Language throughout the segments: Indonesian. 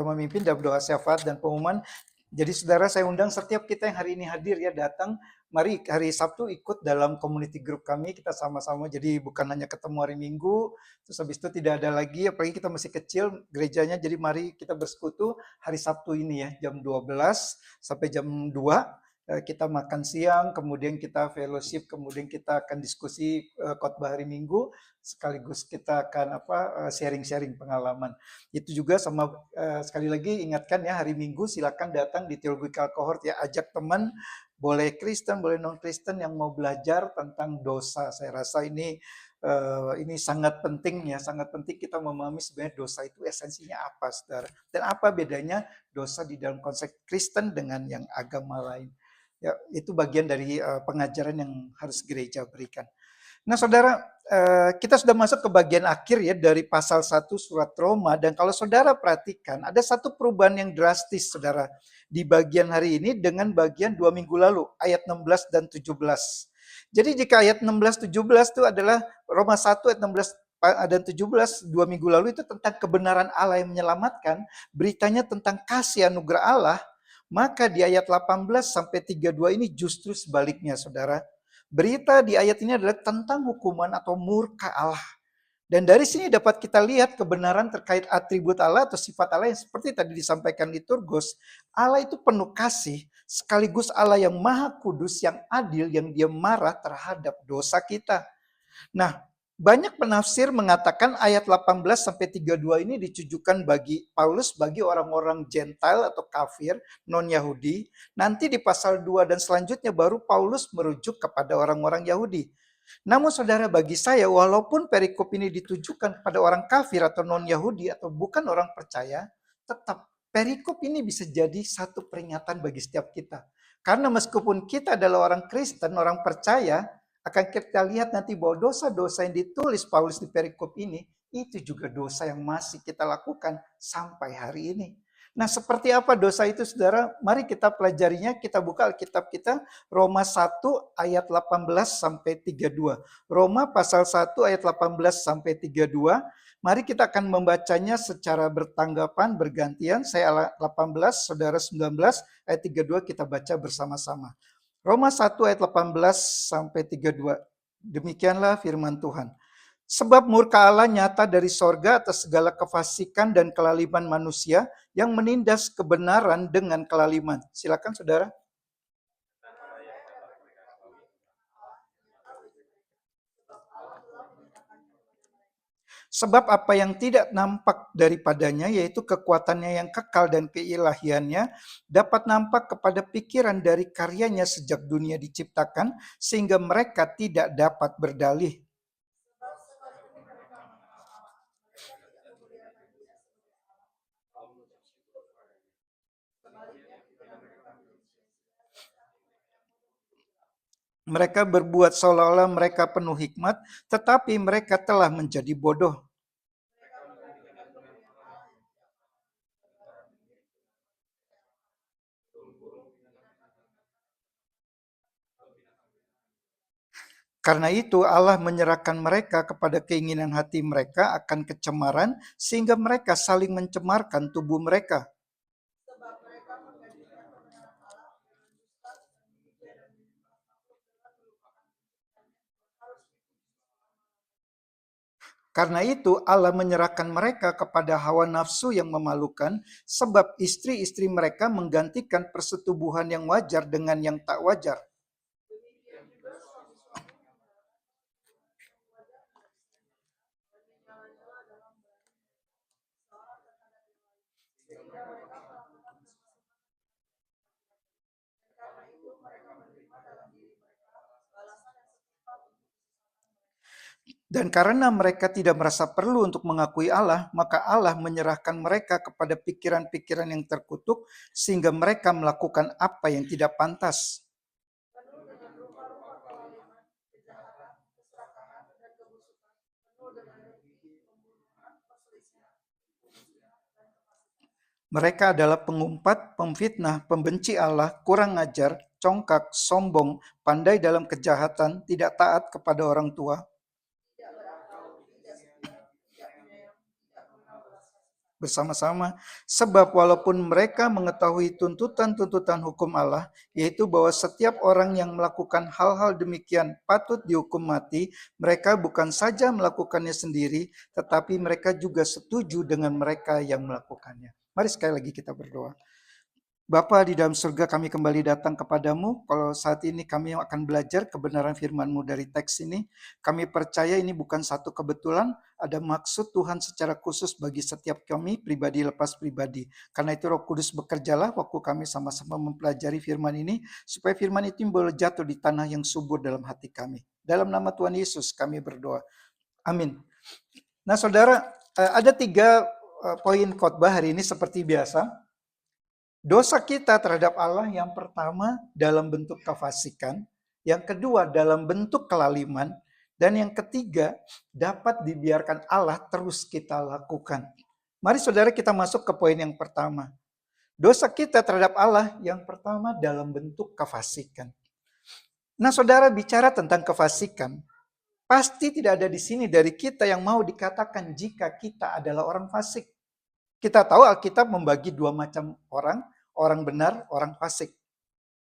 memimpin dalam doa syafaat dan pengumuman. Jadi saudara, saya undang setiap kita yang hari ini hadir ya, datang. Mari hari Sabtu ikut dalam community group kami, kita sama-sama, jadi bukan hanya ketemu hari Minggu, terus habis itu tidak ada lagi, apalagi kita masih kecil gerejanya, jadi mari kita bersekutu hari Sabtu ini ya, jam 12 sampai jam 2, kita makan siang, kemudian kita fellowship, kemudian kita akan diskusi khotbah hari Minggu, sekaligus kita akan sharing-sharing pengalaman. Itu juga sama sekali lagi ingatkan ya, hari Minggu silakan datang di Theological Cohort ya, ajak teman, boleh Kristen, boleh non-Kristen yang mau belajar tentang dosa. Saya rasa ini sangat penting ya, sangat penting kita memahami sebenarnya dosa itu esensinya apa, saudara. Dan apa bedanya dosa di dalam konteks Kristen dengan yang agama lain. Ya, itu bagian dari pengajaran yang harus gereja berikan. Nah saudara, kita sudah masuk ke bagian akhir ya dari pasal 1 surat Roma, dan kalau saudara perhatikan ada satu perubahan yang drastis saudara di bagian hari ini dengan bagian 2 minggu lalu, ayat 16 dan 17. Jadi jika ayat 16-17 itu adalah Roma 1 ayat 16 dan 17, 2 minggu lalu itu tentang kebenaran Allah yang menyelamatkan, beritanya tentang kasih anugerah Allah, maka di ayat 18 sampai 32 ini justru sebaliknya saudara. Berita di ayat ini adalah tentang hukuman atau murka Allah. Dan dari sini dapat kita lihat kebenaran terkait atribut Allah atau sifat Allah yang seperti tadi disampaikan liturgos. Allah itu penuh kasih, sekaligus Allah yang maha kudus, yang adil, yang dia marah terhadap dosa kita. Nah, banyak penafsir mengatakan ayat 18 sampai 32 ini ditujukan bagi Paulus bagi orang-orang Gentile atau kafir non-Yahudi. Nanti di pasal 2 dan selanjutnya baru Paulus merujuk kepada orang-orang Yahudi. Namun saudara, bagi saya walaupun perikop ini ditujukan kepada orang kafir atau non-Yahudi atau bukan orang percaya, tetap perikop ini bisa jadi satu peringatan bagi setiap kita. Karena meskipun kita adalah orang Kristen, orang percaya, akan kita lihat nanti bahwa dosa-dosa yang ditulis Paulus di perikop ini, itu juga dosa yang masih kita lakukan sampai hari ini. Nah, seperti apa dosa itu saudara? Mari kita pelajarinya, kita buka Alkitab kita, Roma 1 ayat 18 sampai 32. Roma pasal 1 ayat 18 sampai 32. Mari kita akan membacanya secara bertanggapan, bergantian. Saya 18, saudara 19, ayat 32 kita baca bersama-sama. Roma 1 ayat 18 sampai 32. Demikianlah firman Tuhan. Sebab murka Allah nyata dari sorga atas segala kefasikan dan kelaliman manusia yang menindas kebenaran dengan kelaliman. Silakan saudara. Sebab apa yang tidak nampak daripadanya, yaitu kekuatannya yang kekal dan keilahiannya, dapat nampak kepada pikiran dari karyanya sejak dunia diciptakan, sehingga mereka tidak dapat berdalih. Mereka berbuat seolah-olah mereka penuh hikmat, tetapi mereka telah menjadi bodoh. Karena itu Allah menyerahkan mereka kepada keinginan hati mereka akan kecemaran, sehingga mereka saling mencemarkan tubuh mereka. Karena itu Allah menyerahkan mereka kepada hawa nafsu yang memalukan, sebab istri-istri mereka menggantikan persetubuhan yang wajar dengan yang tak wajar. Dan karena mereka tidak merasa perlu untuk mengakui Allah, maka Allah menyerahkan mereka kepada pikiran-pikiran yang terkutuk, sehingga mereka melakukan apa yang tidak pantas. Mereka adalah pengumpat, pemfitnah, pembenci Allah, kurang ajar, congkak, sombong, pandai dalam kejahatan, tidak taat kepada orang tua. bersama-sama. Sebab walaupun mereka mengetahui tuntutan-tuntutan hukum Allah, yaitu bahwa setiap orang yang melakukan hal-hal demikian patut dihukum mati, mereka bukan saja melakukannya sendiri, tetapi mereka juga setuju dengan mereka yang melakukannya. Mari sekali lagi kita berdoa. Bapa di dalam surga, kami kembali datang kepadamu. Kalau saat ini kami akan belajar kebenaran firman-Mu dari teks ini, kami percaya ini bukan satu kebetulan, ada maksud Tuhan secara khusus bagi setiap kami, pribadi lepas pribadi. Karena itu Roh Kudus bekerjalah waktu kami sama-sama mempelajari firman ini, supaya firman itu boleh jatuh di tanah yang subur dalam hati kami. Dalam nama Tuhan Yesus kami berdoa. Amin. Nah saudara, ada 3 poin khotbah hari ini seperti biasa. Dosa kita terhadap Allah yang pertama dalam bentuk kefasikan, yang kedua dalam bentuk kelaliman, dan yang ketiga dapat dibiarkan Allah terus kita lakukan. Mari saudara kita masuk ke poin yang pertama. Dosa kita terhadap Allah yang pertama dalam bentuk kefasikan. Nah saudara bicara tentang kefasikan, pasti tidak ada di sini dari kita yang mau dikatakan jika kita adalah orang fasik. Kita tahu Alkitab membagi 2 macam orang benar, orang fasik.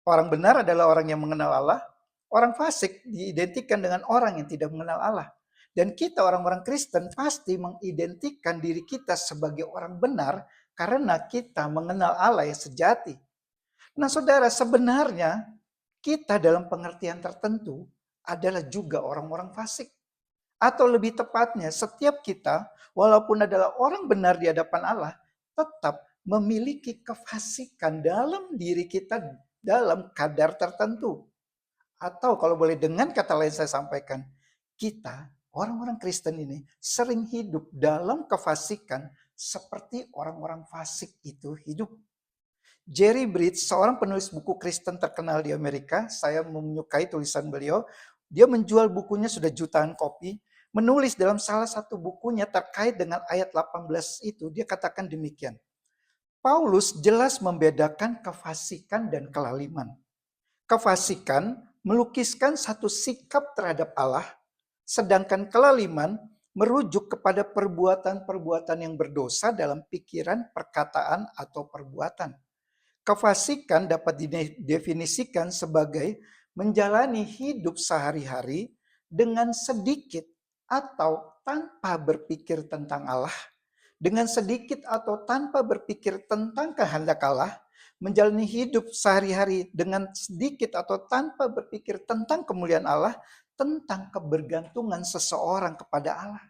Orang benar adalah orang yang mengenal Allah, orang fasik diidentikan dengan orang yang tidak mengenal Allah. Dan kita orang-orang Kristen pasti mengidentikan diri kita sebagai orang benar karena kita mengenal Allah yang sejati. Nah saudara, sebenarnya kita dalam pengertian tertentu adalah juga orang-orang fasik. Atau lebih tepatnya, setiap kita walaupun adalah orang benar di hadapan Allah, tetap memiliki kefasikan dalam diri kita dalam kadar tertentu. Atau kalau boleh dengan kata lain saya sampaikan, kita orang-orang Kristen ini sering hidup dalam kefasikan seperti orang-orang fasik itu hidup. Jerry Bridge, seorang penulis buku Kristen terkenal di Amerika, saya menyukai tulisan beliau. Dia menjual bukunya sudah jutaan kopi, menulis dalam salah satu bukunya terkait dengan ayat 18 itu, dia katakan demikian. Paulus jelas membedakan kefasikan dan kelaliman. Kefasikan melukiskan satu sikap terhadap Allah, sedangkan kelaliman merujuk kepada perbuatan-perbuatan yang berdosa dalam pikiran, perkataan, atau perbuatan. Kefasikan dapat didefinisikan sebagai menjalani hidup sehari-hari dengan sedikit atau tanpa berpikir tentang Allah, dengan sedikit atau tanpa berpikir tentang kehendak Allah, menjalani hidup sehari-hari dengan sedikit atau tanpa berpikir tentang kemuliaan Allah, tentang kebergantungan seseorang kepada Allah.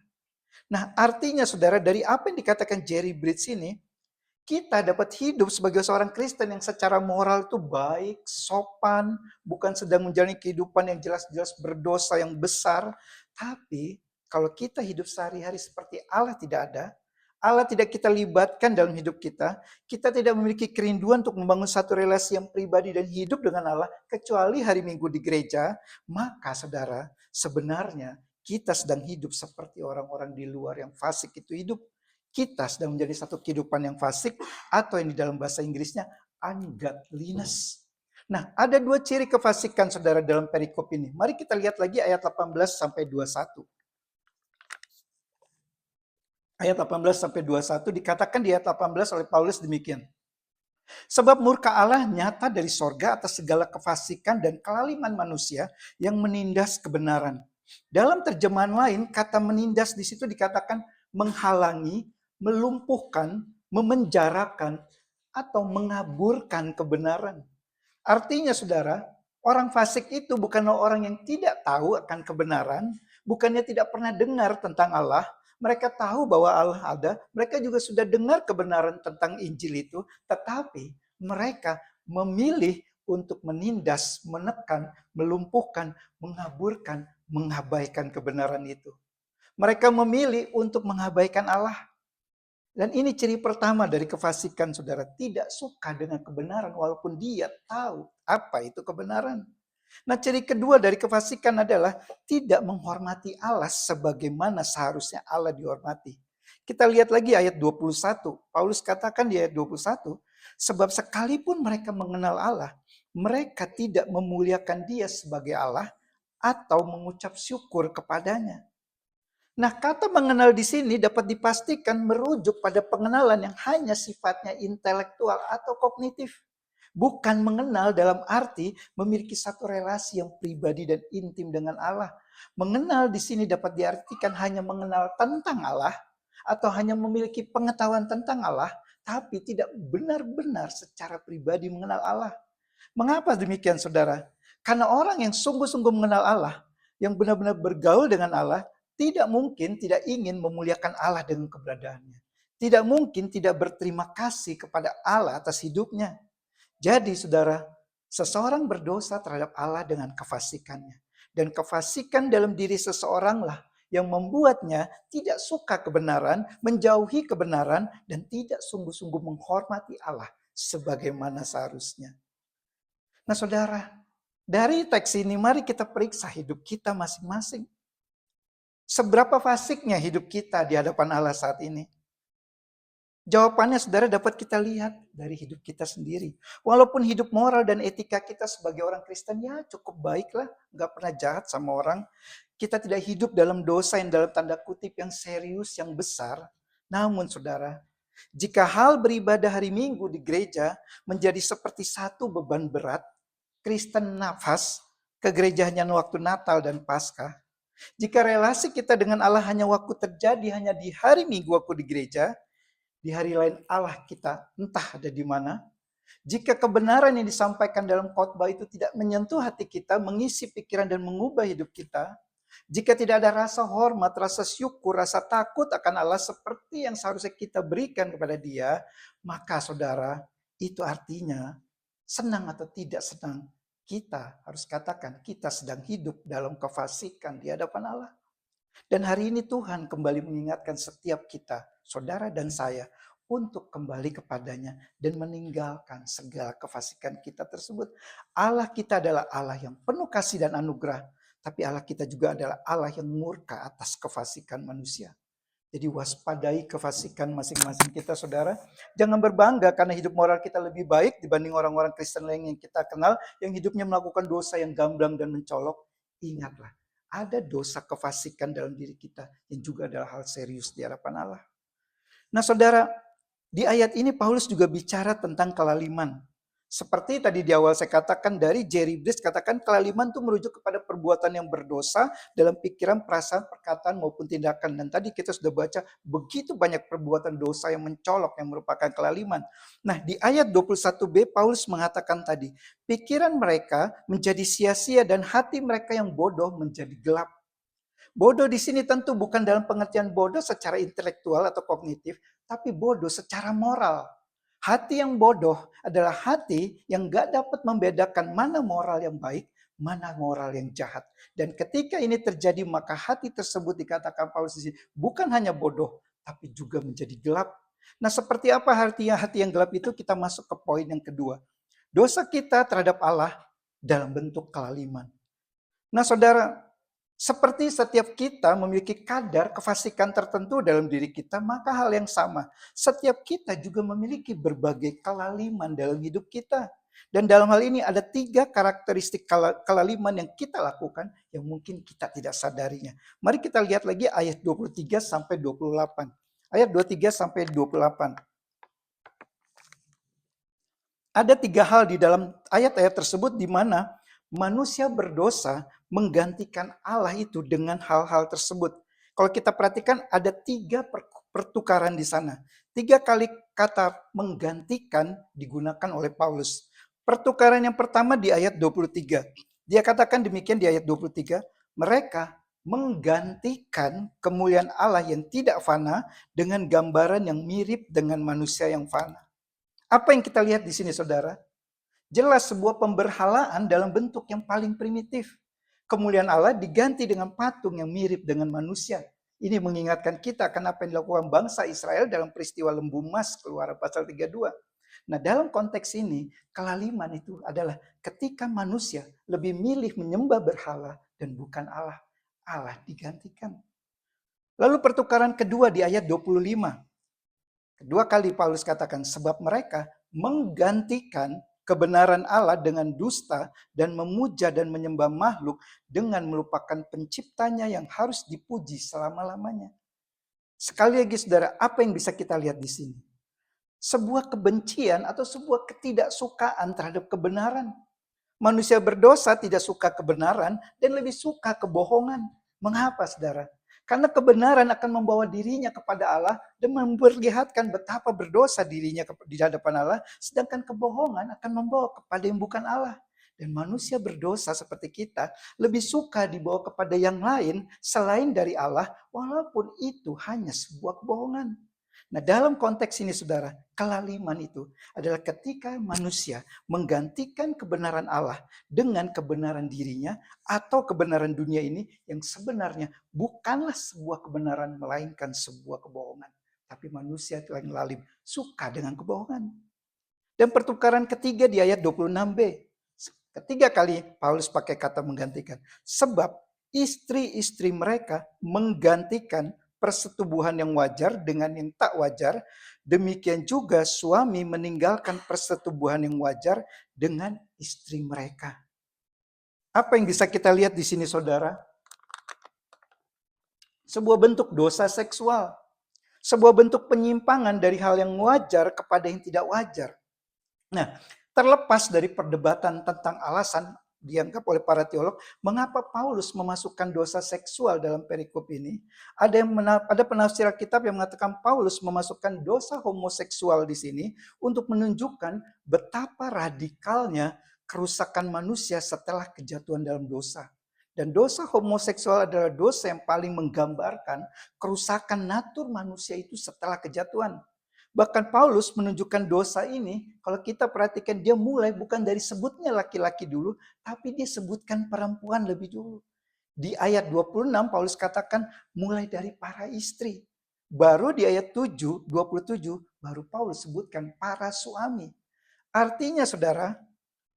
Nah, artinya saudara, dari apa yang dikatakan Jerry Bridge ini, kita dapat hidup sebagai seorang Kristen yang secara moral itu baik, sopan, bukan sedang menjalani kehidupan yang jelas-jelas berdosa yang besar. Tapi kalau kita hidup sehari-hari seperti Allah tidak ada, Allah tidak kita libatkan dalam hidup kita tidak memiliki kerinduan untuk membangun satu relasi yang pribadi dan hidup dengan Allah, kecuali hari Minggu di gereja, maka saudara, sebenarnya kita sedang hidup seperti orang-orang di luar yang fasik itu hidup. Kita sedang menjadi satu kehidupan yang fasik atau yang di dalam bahasa Inggrisnya ungodliness. Nah, ada 2 ciri kefasikan saudara dalam perikop ini. Mari kita lihat lagi ayat 18 sampai 21. Ayat 18 sampai 21 dikatakan di ayat 18 oleh Paulus demikian. Sebab murka Allah nyata dari sorga atas segala kefasikan dan kelaliman manusia yang menindas kebenaran. Dalam terjemahan lain, kata menindas di situ dikatakan menghalangi, melumpuhkan, memenjarakan, atau mengaburkan kebenaran. Artinya saudara, orang fasik itu bukanlah orang yang tidak tahu akan kebenaran, bukannya tidak pernah dengar tentang Allah, mereka tahu bahwa Allah ada, mereka juga sudah dengar kebenaran tentang Injil itu, tetapi mereka memilih untuk menindas, menekan, melumpuhkan, mengaburkan, mengabaikan kebenaran itu. Mereka memilih untuk mengabaikan Allah. Dan ini ciri pertama dari kefasikan, saudara. Tidak suka dengan kebenaran walaupun dia tahu apa itu kebenaran. Nah, ciri kedua dari kefasikan adalah tidak menghormati Allah sebagaimana seharusnya Allah dihormati. Kita lihat lagi ayat 21. Paulus katakan di ayat 21, sebab sekalipun mereka mengenal Allah, mereka tidak memuliakan Dia sebagai Allah atau mengucap syukur kepadanya. Nah, kata mengenal di sini dapat dipastikan merujuk pada pengenalan yang hanya sifatnya intelektual atau kognitif. Bukan mengenal dalam arti memiliki satu relasi yang pribadi dan intim dengan Allah. Mengenal di sini dapat diartikan hanya mengenal tentang Allah atau hanya memiliki pengetahuan tentang Allah, tapi tidak benar-benar secara pribadi mengenal Allah. Mengapa demikian, saudara? Karena orang yang sungguh-sungguh mengenal Allah, yang benar-benar bergaul dengan Allah, tidak mungkin tidak ingin memuliakan Allah dengan keberadaannya. Tidak mungkin tidak berterima kasih kepada Allah atas hidupnya. Jadi, saudara, seseorang berdosa terhadap Allah dengan kefasikannya. Dan kefasikan dalam diri seseoranglah yang membuatnya tidak suka kebenaran, menjauhi kebenaran, dan tidak sungguh-sungguh menghormati Allah sebagaimana seharusnya. Nah, saudara, dari teks ini mari kita periksa hidup kita masing-masing. Seberapa fasiknya hidup kita di hadapan Allah saat ini? Jawabannya saudara dapat kita lihat dari hidup kita sendiri. Walaupun hidup moral dan etika kita sebagai orang Kristen ya cukup baiklah, nggak pernah jahat sama orang. Kita tidak hidup dalam dosa yang dalam tanda kutip yang serius, yang besar. Namun saudara, jika hal beribadah hari Minggu di gereja menjadi seperti satu beban berat, Kristen nafas ke gereja hanya waktu Natal dan Paskah. Jika relasi kita dengan Allah hanya waktu terjadi hanya di hari Minggu waktu di gereja, di hari lain Allah kita entah ada di mana. Jika kebenaran yang disampaikan dalam khotbah itu tidak menyentuh hati kita, mengisi pikiran dan mengubah hidup kita, jika tidak ada rasa hormat, rasa syukur, rasa takut akan Allah seperti yang seharusnya kita berikan kepada Dia, maka saudara, itu artinya senang atau tidak senang, kita harus katakan kita sedang hidup dalam kefasikan di hadapan Allah. Dan hari ini Tuhan kembali mengingatkan setiap kita, saudara dan saya, untuk kembali kepadanya dan meninggalkan segala kefasikan kita tersebut. Allah kita adalah Allah yang penuh kasih dan anugerah, tapi Allah kita juga adalah Allah yang murka atas kefasikan manusia. Jadi waspadai kefasikan masing-masing kita, saudara. Jangan berbangga karena hidup moral kita lebih baik dibanding orang-orang Kristen lain yang kita kenal, yang hidupnya melakukan dosa yang gamblang dan mencolok. Ingatlah, ada dosa kefasikan dalam diri kita yang juga adalah hal serius di hadapan Allah. Nah, saudara, di ayat ini Paulus juga bicara tentang kelaliman. Seperti tadi di awal saya katakan dari Jerry Bridges, katakan kelaliman itu merujuk kepada perbuatan yang berdosa dalam pikiran, perasaan, perkataan maupun tindakan. Dan tadi kita sudah baca begitu banyak perbuatan dosa yang mencolok yang merupakan kelaliman. Nah, di ayat 21b Paulus mengatakan tadi, pikiran mereka menjadi sia-sia dan hati mereka yang bodoh menjadi gelap. Bodoh di sini tentu bukan dalam pengertian bodoh secara intelektual atau kognitif, tapi bodoh secara moral. Hati yang bodoh adalah hati yang gak dapat membedakan mana moral yang baik, mana moral yang jahat. Dan ketika ini terjadi, maka hati tersebut dikatakan Paulus di sini bukan hanya bodoh, tapi juga menjadi gelap. Nah, seperti apa artinya hati yang gelap itu? Kita masuk ke poin yang kedua. Dosa kita terhadap Allah dalam bentuk kelaliman. Nah, saudara, seperti setiap kita memiliki kadar kefasikan tertentu dalam diri kita, maka hal yang sama. Setiap kita juga memiliki berbagai kelaliman dalam hidup kita. Dan dalam hal ini ada 3 karakteristik kelaliman yang kita lakukan yang mungkin kita tidak sadarinya. Mari kita lihat lagi ayat 23 sampai 28. Ayat 23 sampai 28. Ada 3 hal di dalam ayat-ayat tersebut di mana manusia berdosa menggantikan Allah itu dengan hal-hal tersebut. Kalau kita perhatikan ada 3 pertukaran di sana. 3 kali kata menggantikan digunakan oleh Paulus. Pertukaran yang pertama di ayat 23. Dia katakan demikian di ayat 23, mereka menggantikan kemuliaan Allah yang tidak fana dengan gambaran yang mirip dengan manusia yang fana. Apa yang kita lihat di sini, saudara? Jelas sebuah pemberhalaan dalam bentuk yang paling primitif. Kemuliaan Allah diganti dengan patung yang mirip dengan manusia. Ini mengingatkan kita akan apa yang dilakukan bangsa Israel dalam peristiwa lembu emas Keluaran pasal 32. Nah, dalam konteks ini, kelaliman itu adalah ketika manusia lebih milih menyembah berhala dan bukan Allah. Allah digantikan. Lalu pertukaran kedua di ayat 25. Kedua kali Paulus katakan sebab mereka menggantikan kebenaran Allah dengan dusta dan memuja dan menyembah makhluk dengan melupakan penciptanya yang harus dipuji selama-lamanya. Sekali lagi saudara, apa yang bisa kita lihat di sini? Sebuah kebencian atau sebuah ketidaksukaan terhadap kebenaran. Manusia berdosa tidak suka kebenaran dan lebih suka kebohongan. Mengapa saudara? Karena kebenaran akan membawa dirinya kepada Allah dan memperlihatkan betapa berdosa dirinya di hadapan Allah. Sedangkan kebohongan akan membawa kepada yang bukan Allah. Dan manusia berdosa seperti kita lebih suka dibawa kepada yang lain selain dari Allah, walaupun itu hanya sebuah kebohongan. Nah, dalam konteks ini saudara, kelaliman itu adalah ketika manusia menggantikan kebenaran Allah dengan kebenaran dirinya atau kebenaran dunia ini yang sebenarnya bukanlah sebuah kebenaran melainkan sebuah kebohongan. Tapi manusia yang lalim suka dengan kebohongan. Dan pertukaran ketiga di ayat 26b. Ketiga kali Paulus pakai kata menggantikan. Sebab istri-istri mereka menggantikan persetubuhan yang wajar dengan yang tak wajar. Demikian juga suami meninggalkan persetubuhan yang wajar dengan istri mereka. Apa yang bisa kita lihat di sini saudara? Sebuah bentuk dosa seksual. Sebuah bentuk penyimpangan dari hal yang wajar kepada yang tidak wajar. Nah, terlepas dari perdebatan tentang alasan dianggap oleh para teolog, mengapa Paulus memasukkan dosa seksual dalam perikop ini? Ada penafsir Alkitab yang mengatakan Paulus memasukkan dosa homoseksual di sini untuk menunjukkan betapa radikalnya kerusakan manusia setelah kejatuhan dalam dosa. Dan dosa homoseksual adalah dosa yang paling menggambarkan kerusakan natur manusia itu setelah kejatuhan. Bahkan Paulus menunjukkan dosa ini, kalau kita perhatikan dia mulai bukan dari sebutnya laki-laki dulu, tapi dia sebutkan perempuan lebih dulu. Di ayat 26 Paulus katakan mulai dari para istri. Baru di ayat 27 baru Paulus sebutkan para suami. Artinya saudara,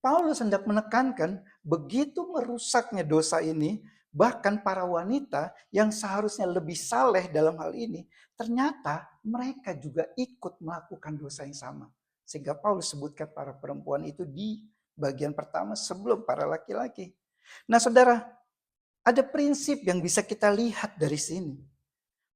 Paulus hendak menekankan begitu merusaknya dosa ini, bahkan para wanita yang seharusnya lebih saleh dalam hal ini, ternyata mereka juga ikut melakukan dosa yang sama. Sehingga Paulus sebutkan para perempuan itu di bagian pertama sebelum para laki-laki. Nah saudara, ada prinsip yang bisa kita lihat dari sini.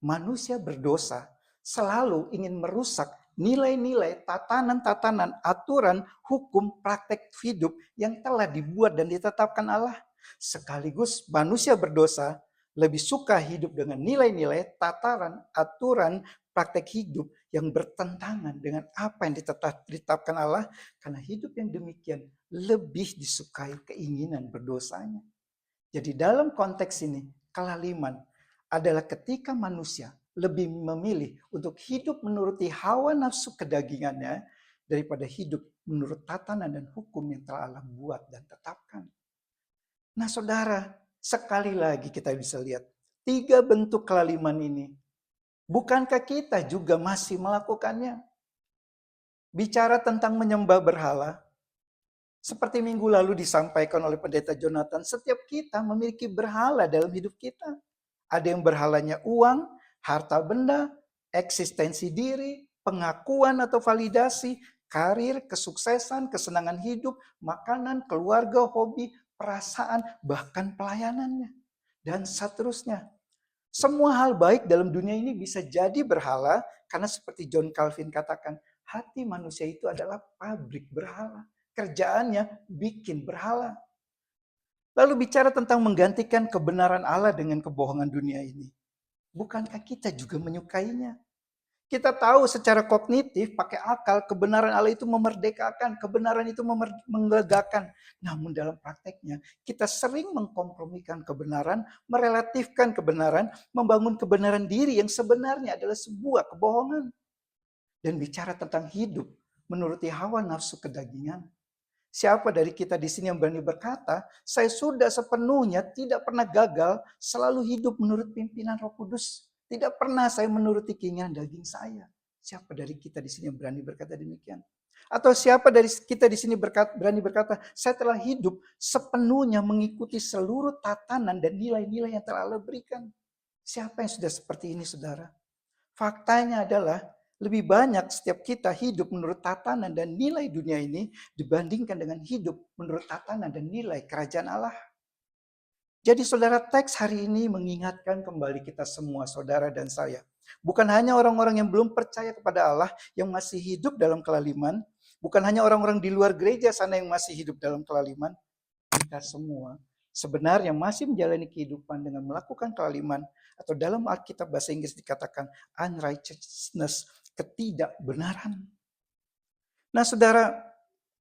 Manusia berdosa selalu ingin merusak nilai-nilai, tatanan-tatanan, aturan, hukum, praktek hidup yang telah dibuat dan ditetapkan Allah. Sekaligus manusia berdosa lebih suka hidup dengan nilai-nilai, tataran, aturan, praktek hidup yang bertentangan dengan apa yang ditetapkan Allah. Karena hidup yang demikian lebih disukai keinginan berdosanya. Jadi dalam konteks ini, kelaliman adalah ketika manusia lebih memilih untuk hidup menuruti hawa nafsu kedagingannya daripada hidup menurut tatanan dan hukum yang telah Allah buat dan tetapkan. Nah saudara, sekali lagi kita bisa lihat 3 bentuk kelaliman ini. Bukankah kita juga masih melakukannya? Bicara tentang menyembah berhala, seperti minggu lalu disampaikan oleh Pendeta Jonathan, setiap kita memiliki berhala dalam hidup kita. Ada yang berhalanya uang, harta benda, eksistensi diri, pengakuan atau validasi, karir, kesuksesan, kesenangan hidup, makanan, keluarga, hobi, perasaan, bahkan pelayanannya. Dan seterusnya. Semua hal baik dalam dunia ini bisa jadi berhala karena seperti John Calvin katakan, hati manusia itu adalah pabrik berhala. Kerjaannya bikin berhala. Lalu bicara tentang menggantikan kebenaran Allah dengan kebohongan dunia ini. Bukankah kita juga menyukainya? Kita tahu secara kognitif, pakai akal, kebenaran Allah itu memerdekakan, kebenaran itu melegakan. Namun dalam prakteknya, kita sering mengkompromikan kebenaran, merelatifkan kebenaran, membangun kebenaran diri yang sebenarnya adalah sebuah kebohongan. Dan bicara tentang hidup, menuruti hawa nafsu kedagingan. Siapa dari kita di sini yang berani berkata, saya sudah sepenuhnya tidak pernah gagal, selalu hidup menurut pimpinan Roh Kudus. Tidak pernah saya menuruti keinginan daging saya. Siapa dari kita di sini yang berani berkata demikian? Atau siapa dari kita di sini berani berkata, saya telah hidup sepenuhnya mengikuti seluruh tatanan dan nilai-nilai yang telah Allah berikan. Siapa yang sudah seperti ini saudara? Faktanya adalah Lebih banyak setiap kita hidup menurut tatanan dan nilai dunia ini dibandingkan dengan hidup menurut tatanan dan nilai kerajaan Allah. Jadi saudara, teks hari ini mengingatkan kembali kita semua, saudara dan saya. Bukan hanya orang-orang yang belum percaya kepada Allah yang masih hidup dalam kelaliman, bukan hanya orang-orang di luar gereja sana yang masih hidup dalam kelaliman, kita semua sebenarnya masih menjalani kehidupan dengan melakukan kelaliman, atau dalam Alkitab bahasa Inggris dikatakan unrighteousness, ketidakbenaran. Nah saudara,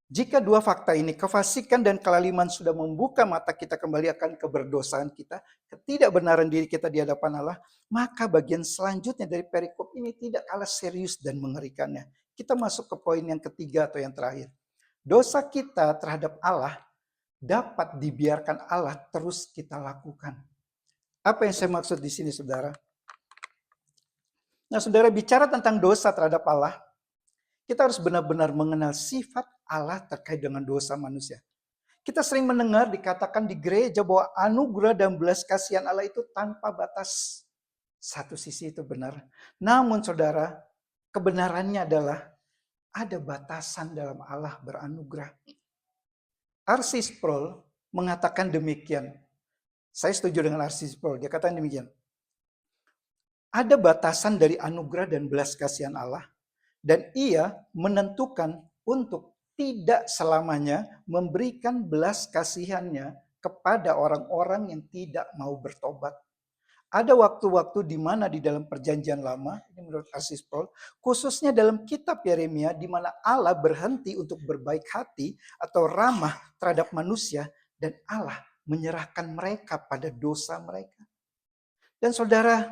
jika dua fakta ini, kefasikan dan kelaliman, sudah membuka mata kita kembali akan keberdosaan kita, ketidakbenaran diri kita di hadapan Allah, maka bagian selanjutnya dari perikop ini tidak kalah serius dan mengerikannya. Kita masuk ke poin yang ketiga atau yang terakhir. Dosa kita terhadap Allah dapat dibiarkan Allah terus kita lakukan. Apa yang saya maksud di sini, saudara? Nah, saudara, bicara tentang dosa terhadap Allah, kita harus benar-benar mengenal sifat Allah terkait dengan dosa manusia. Kita sering mendengar dikatakan di gereja bahwa anugerah dan belas kasihan Allah itu tanpa batas. Satu sisi itu benar. Namun saudara, kebenarannya adalah ada batasan dalam Allah beranugerah. R.C. Sproul mengatakan demikian. Saya setuju dengan R.C. Sproul. Dia katakan demikian. Ada batasan dari anugerah dan belas kasihan Allah. Dan ia menentukan untuk tidak selamanya memberikan belas kasihannya kepada orang-orang yang tidak mau bertobat. Ada waktu-waktu di mana di dalam perjanjian lama, ini menurut R.C. Sproul, khususnya dalam kitab Yeremia, di mana Allah berhenti untuk berbaik hati atau ramah terhadap manusia, dan Allah menyerahkan mereka pada dosa mereka. Dan saudara,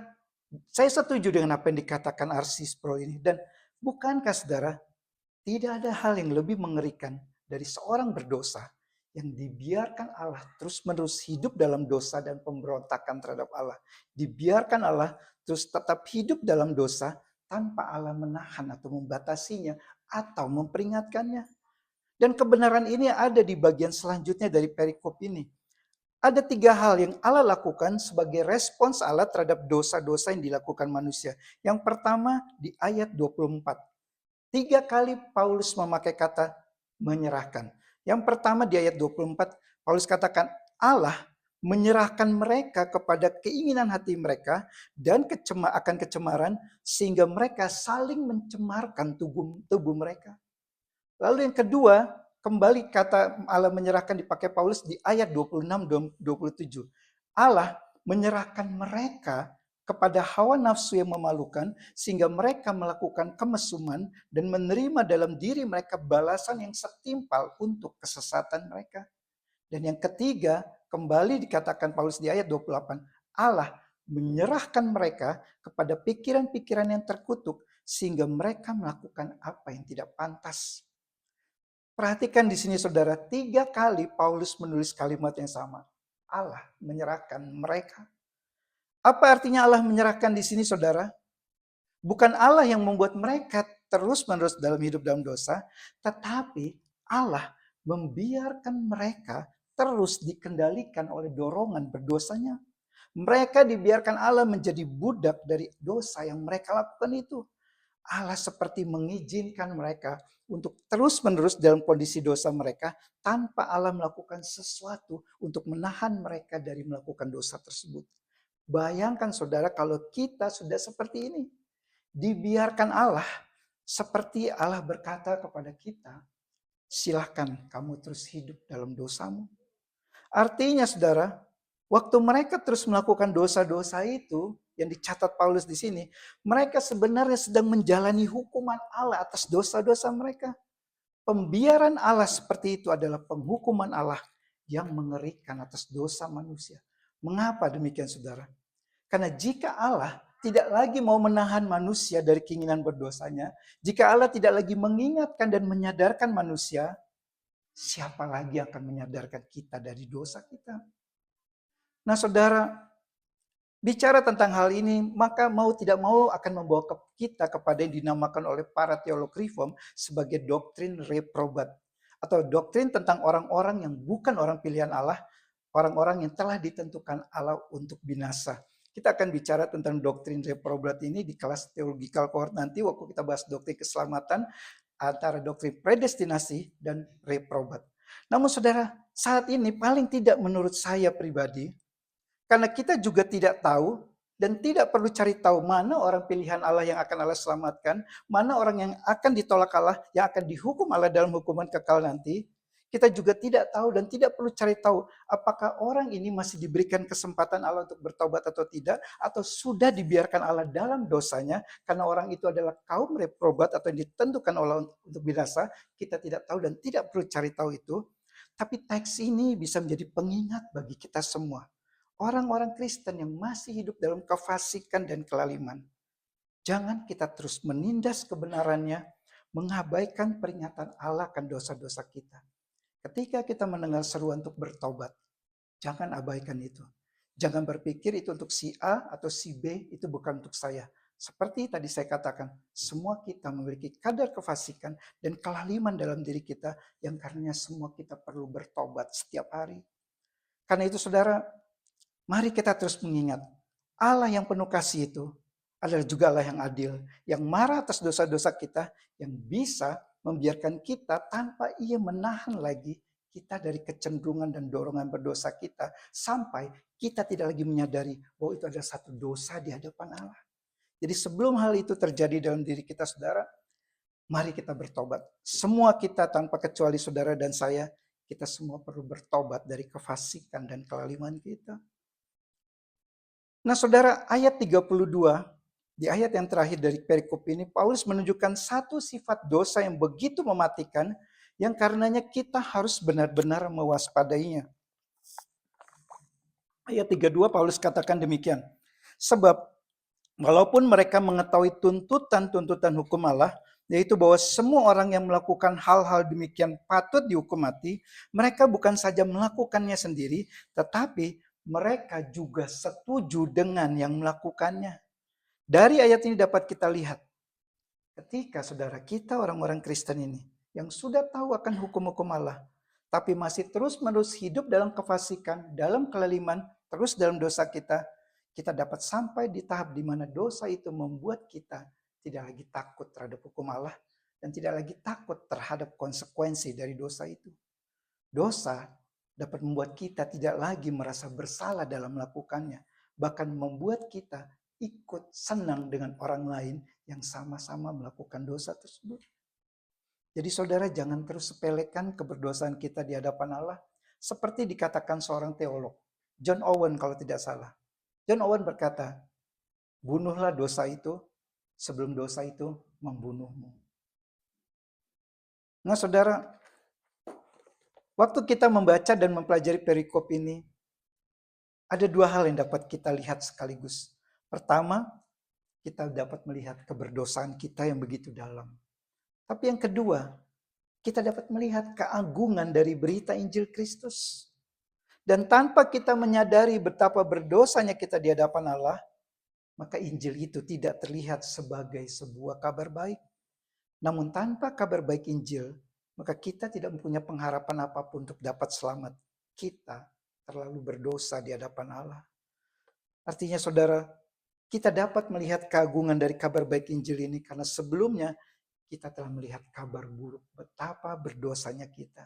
saya setuju dengan apa yang dikatakan R.C. Sproul ini. Dan bukankah saudara, tidak ada hal yang lebih mengerikan dari seorang berdosa yang dibiarkan Allah terus-menerus hidup dalam dosa dan pemberontakan terhadap Allah. Dibiarkan Allah terus tetap hidup dalam dosa tanpa Allah menahan atau membatasinya atau memperingatkannya. Dan kebenaran ini ada di bagian selanjutnya dari perikop ini. Ada tiga hal yang Allah lakukan sebagai respons Allah terhadap dosa-dosa yang dilakukan manusia. Yang pertama di ayat 24. 3 kali Paulus memakai kata menyerahkan. Yang pertama di ayat 24, Paulus katakan Allah menyerahkan mereka kepada keinginan hati mereka dan akan kecemaran sehingga mereka saling mencemarkan tubuh mereka. Lalu yang kedua, kembali kata Allah menyerahkan dipakai Paulus di ayat 26-27. Allah menyerahkan mereka kepada hawa nafsu yang memalukan sehingga mereka melakukan kemesuman dan menerima dalam diri mereka balasan yang setimpal untuk kesesatan mereka. Dan yang ketiga, kembali dikatakan Paulus di ayat 28, Allah menyerahkan mereka kepada pikiran-pikiran yang terkutuk sehingga mereka melakukan apa yang tidak pantas. Perhatikan di sini saudara, 3 kali Paulus menulis kalimat yang sama. Allah menyerahkan mereka. Apa artinya Allah menyerahkan di sini saudara? Bukan Allah yang membuat mereka terus-menerus dalam hidup dalam dosa, tetapi Allah membiarkan mereka terus dikendalikan oleh dorongan berdosanya. Mereka dibiarkan Allah menjadi budak dari dosa yang mereka lakukan itu. Allah seperti mengizinkan mereka untuk terus-menerus dalam kondisi dosa mereka tanpa Allah melakukan sesuatu untuk menahan mereka dari melakukan dosa tersebut. Bayangkan saudara kalau kita sudah seperti ini. Dibiarkan Allah seperti Allah berkata kepada kita, silahkan kamu terus hidup dalam dosamu. Artinya saudara, waktu mereka terus melakukan dosa-dosa itu, yang dicatat Paulus di sini, mereka sebenarnya sedang menjalani hukuman Allah atas dosa-dosa mereka. Pembiaran Allah seperti itu adalah penghukuman Allah yang mengerikan atas dosa manusia. Mengapa demikian saudara? Karena jika Allah tidak lagi mau menahan manusia dari keinginan berdosanya, jika Allah tidak lagi mengingatkan dan menyadarkan manusia, siapa lagi yang akan menyadarkan kita dari dosa kita? Nah saudara, bicara tentang hal ini, maka mau tidak mau akan membawa kita kepada yang dinamakan oleh para teolog reform sebagai doktrin reprobat. Atau doktrin tentang orang-orang yang bukan orang pilihan Allah, orang-orang yang telah ditentukan Allah untuk binasa. Kita akan bicara tentang doktrin reprobate ini di kelas theological cohort nanti waktu kita bahas doktrin keselamatan antara doktrin predestinasi dan reprobat. Namun saudara, saat ini paling tidak menurut saya pribadi, karena kita juga tidak tahu dan tidak perlu cari tahu mana orang pilihan Allah yang akan Allah selamatkan, mana orang yang akan ditolak Allah, yang akan dihukum Allah dalam hukuman kekal nanti. Kita juga tidak tahu dan tidak perlu cari tahu apakah orang ini masih diberikan kesempatan Allah untuk bertobat atau tidak, atau sudah dibiarkan Allah dalam dosanya, karena orang itu adalah kaum reprobat atau yang ditentukan Allah untuk binasa. Kita tidak tahu dan tidak perlu cari tahu itu. Tapi teks ini bisa menjadi pengingat bagi kita semua. Orang-orang Kristen yang masih hidup dalam kefasikan dan kelaliman. Jangan kita terus menindas kebenarannya, mengabaikan peringatan Allah akan dosa-dosa kita. Ketika kita mendengar seruan untuk bertobat, jangan abaikan itu. Jangan berpikir itu untuk si A atau si B, itu bukan untuk saya. Seperti tadi saya katakan, semua kita memiliki kadar kefasikan dan kelaliman dalam diri kita yang karenanya semua kita perlu bertobat setiap hari. Karena itu saudara, mari kita terus mengingat, Allah yang penuh kasih itu adalah juga Allah yang adil, yang marah atas dosa-dosa kita, yang bisa membiarkan kita tanpa ia menahan lagi kita dari kecenderungan dan dorongan berdosa kita, sampai kita tidak lagi menyadari bahwa itu adalah satu dosa di hadapan Allah. Jadi sebelum hal itu terjadi dalam diri kita saudara, mari kita bertobat. Semua kita tanpa kecuali saudara dan saya, kita semua perlu bertobat dari kefasikan dan kelaliman kita. Nah saudara, ayat 32, di ayat yang terakhir dari perikop ini, Paulus menunjukkan satu sifat dosa yang begitu mematikan, yang karenanya kita harus benar-benar mewaspadainya. Ayat 32 Paulus katakan demikian, sebab walaupun mereka mengetahui tuntutan-tuntutan hukum Allah, yaitu bahwa semua orang yang melakukan hal-hal demikian patut dihukum mati, mereka bukan saja melakukannya sendiri, tetapi mereka juga setuju dengan yang melakukannya. Dari ayat ini dapat kita lihat, ketika saudara kita orang-orang Kristen ini, yang sudah tahu akan hukum-hukum Allah, tapi masih terus-menerus hidup dalam kefasikan, dalam kelaliman, terus dalam dosa kita dapat sampai di tahap di mana dosa itu membuat kita tidak lagi takut terhadap hukum Allah, dan tidak lagi takut terhadap konsekuensi dari dosa itu. Dosa dapat membuat kita tidak lagi merasa bersalah dalam melakukannya, bahkan membuat kita ikut senang dengan orang lain yang sama-sama melakukan dosa tersebut. Jadi saudara, jangan terus sepelekan keberdosaan kita di hadapan Allah, seperti dikatakan seorang teolog, John Owen kalau tidak salah. John Owen berkata, bunuhlah dosa itu sebelum dosa itu membunuhmu. Nah saudara, waktu kita membaca dan mempelajari perikop ini, ada dua hal yang dapat kita lihat sekaligus. Pertama, kita dapat melihat keberdosaan kita yang begitu dalam. Tapi yang kedua, kita dapat melihat keagungan dari berita Injil Kristus. Dan tanpa kita menyadari betapa berdosanya kita di hadapan Allah, maka Injil itu tidak terlihat sebagai sebuah kabar baik. Namun tanpa kabar baik Injil, maka kita tidak mempunyai pengharapan apapun untuk dapat selamat. Kita terlalu berdosa di hadapan Allah. Artinya saudara, kita dapat melihat keagungan dari kabar baik Injil ini karena sebelumnya kita telah melihat kabar buruk betapa berdosanya kita.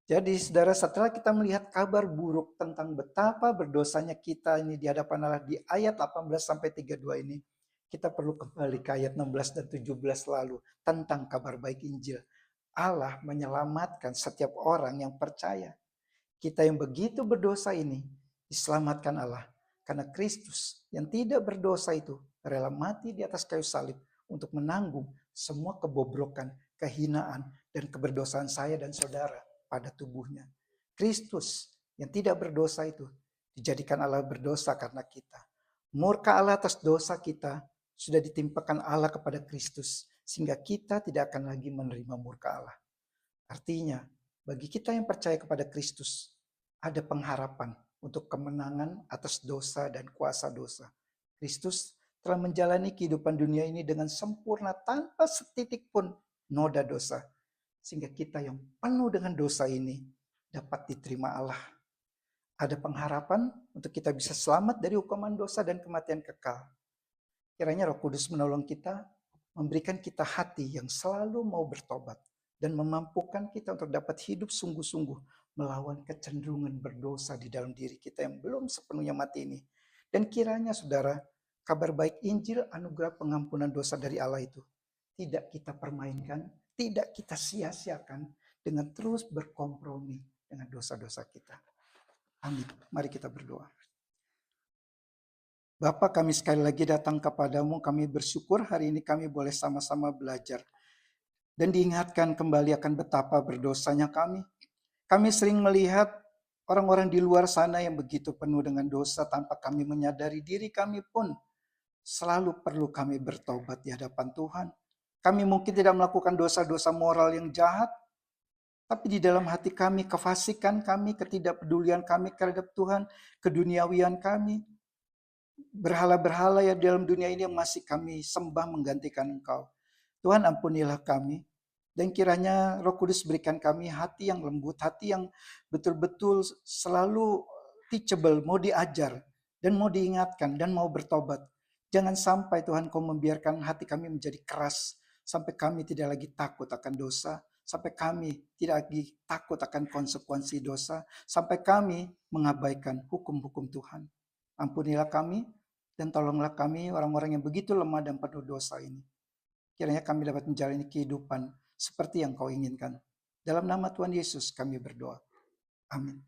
Jadi saudara, setelah kita melihat kabar buruk tentang betapa berdosanya kita ini di hadapan Allah di ayat 18 sampai 32 ini, kita perlu kembali ke ayat 16 dan 17 lalu tentang kabar baik Injil. Allah menyelamatkan setiap orang yang percaya. Kita yang begitu berdosa ini diselamatkan Allah karena Kristus yang tidak berdosa itu rela mati di atas kayu salib untuk menanggung semua kebobrokan, kehinaan, dan keberdosaan saya dan saudara pada tubuhnya. Kristus yang tidak berdosa itu dijadikan Allah berdosa karena kita. Murka Allah atas dosa kita sudah ditimpakan Allah kepada Kristus sehingga kita tidak akan lagi menerima murka Allah. Artinya, bagi kita yang percaya kepada Kristus, ada pengharapan untuk kemenangan atas dosa dan kuasa dosa. Kristus telah menjalani kehidupan dunia ini dengan sempurna tanpa setitik pun noda dosa. Sehingga kita yang penuh dengan dosa ini dapat diterima Allah. ada pengharapan untuk kita bisa selamat dari hukuman dosa dan kematian kekal. Kiranya Roh Kudus menolong kita, memberikan kita hati yang selalu mau bertobat, dan memampukan kita untuk dapat hidup sungguh-sungguh melawan kecenderungan berdosa di dalam diri kita yang belum sepenuhnya mati ini. Dan kiranya saudara, kabar baik Injil anugerah pengampunan dosa dari Allah itu tidak kita permainkan, tidak kita sia-siakan dengan terus berkompromi dengan dosa-dosa kita. Amin. Mari kita berdoa. Bapa, kami sekali lagi datang kepadamu, kami bersyukur hari ini kami boleh sama-sama belajar. Dan diingatkan kembali akan betapa berdosanya kami. Kami sering melihat orang-orang di luar sana yang begitu penuh dengan dosa tanpa kami menyadari diri kami pun selalu perlu kami bertobat di hadapan Tuhan. Kami mungkin tidak melakukan dosa-dosa moral yang jahat, tapi di dalam hati kami, kefasikan kami, ketidakpedulian kami terhadap Tuhan, keduniawian kami, berhala-berhala yang dalam dunia ini yang masih kami sembah menggantikan Engkau. Tuhan, ampunilah kami, dan kiranya Roh Kudus berikan kami hati yang lembut, hati yang betul-betul selalu teachable, mau diajar, dan mau diingatkan, dan mau bertobat. Jangan sampai Tuhan Kau membiarkan hati kami menjadi keras, sampai kami tidak lagi takut akan dosa, sampai kami tidak lagi takut akan konsekuensi dosa, sampai kami mengabaikan hukum-hukum Tuhan. Ampunilah kami, dan tolonglah kami orang-orang yang begitu lemah dan penuh dosa ini. Kiranya kami dapat menjalani kehidupan seperti yang Kau inginkan. Dalam nama Tuhan Yesus kami berdoa. Amin.